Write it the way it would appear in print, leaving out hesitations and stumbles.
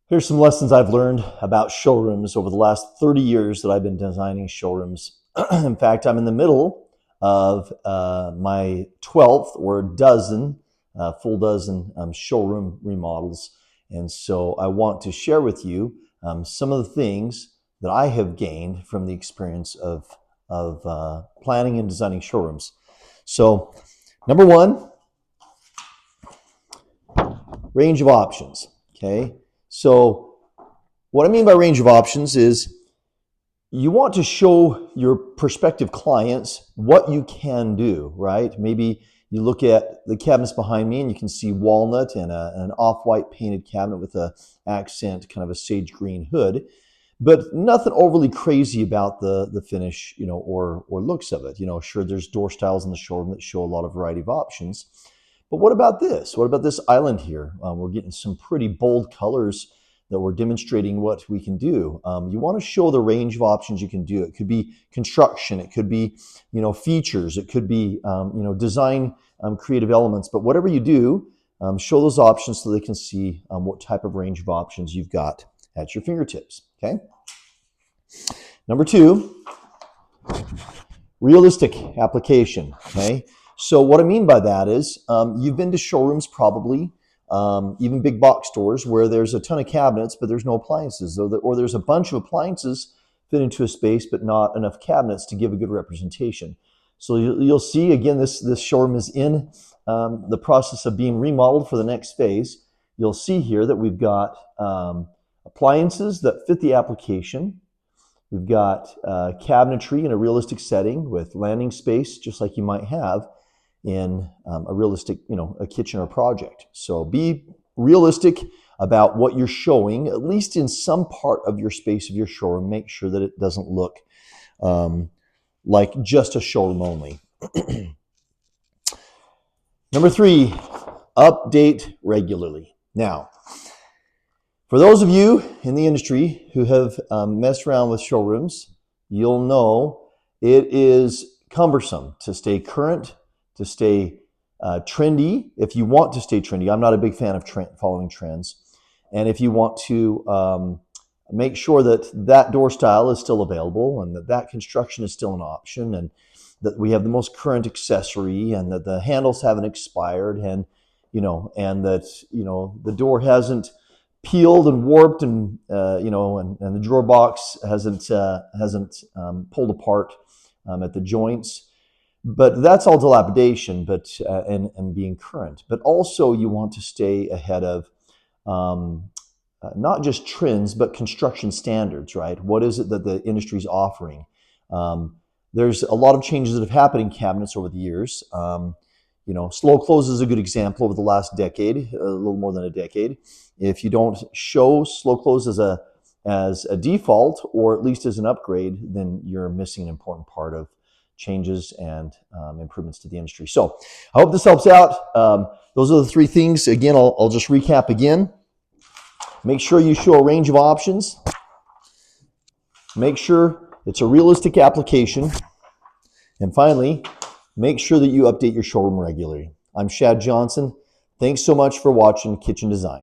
Here's some lessons I've learned about showrooms over the last 30 years that I've been designing showrooms. In fact, I'm in the middle of my 12th or dozen, full dozen showroom remodels. And so I want to share with you some of the things that I have gained from the experience of planning and designing showrooms. So, number one, range of options, okay? So what I mean by range of options is you want to show your prospective clients what you can do, right? Maybe you look at the cabinets behind me and you can see walnut and an off-white painted cabinet with an accent, kind of a sage green hood, but nothing overly crazy about the finish, or looks of it. Sure, there's door styles in the showroom that show a lot of variety of options. But what about this? What about this island here? We're getting some pretty bold colors that we're demonstrating what we can do. You want to show the range of options you can do. It could be construction, it could be, features, it could be, design, creative elements. But whatever you do, show those options so they can see what type of range of options you've got at your fingertips. Okay. Number two, realistic application. Okay. So what I mean by that is you've been to showrooms probably, even big box stores where there's a ton of cabinets, but there's no appliances, or there's a bunch of appliances fit into a space, but not enough cabinets to give a good representation. So you'll see, again, this showroom is in the process of being remodeled for the next phase. You'll see here that we've got appliances that fit the application. We've got cabinetry in a realistic setting with landing space, just like you might have in a realistic, a kitchen or project. So be realistic about what you're showing, at least in some part of your space of your showroom. Make sure that it doesn't look like just a showroom only. Number three, update regularly. Now, for those of you in the industry who have messed around with showrooms, you'll know it is cumbersome to stay current, to stay trendy. If you want to stay trendy, I'm not a big fan of following trends. And if you want to make sure that door style is still available and that construction is still an option, and that we have the most current accessory, and that the handles haven't expired, and that the door hasn't peeled and warped, and and the drawer box hasn't pulled apart at the joints. But that's all dilapidation, and being current. But also you want to stay ahead of not just trends, but construction standards, right? What is it that the industry is offering? There's a lot of changes that have happened in cabinets over the years. Slow close is a good example over the last decade, a little more than a decade. If you don't show slow close as a default, or at least as an upgrade, then you're missing an important part of changes and improvements to the industry. So I hope this helps out. Those are the three things. Again, I'll just recap again. Make sure you show a range of options. Make sure it's a realistic application. And finally, make sure that you update your showroom regularly. I'm Shad Johnson. Thanks so much for watching Kitchen Design.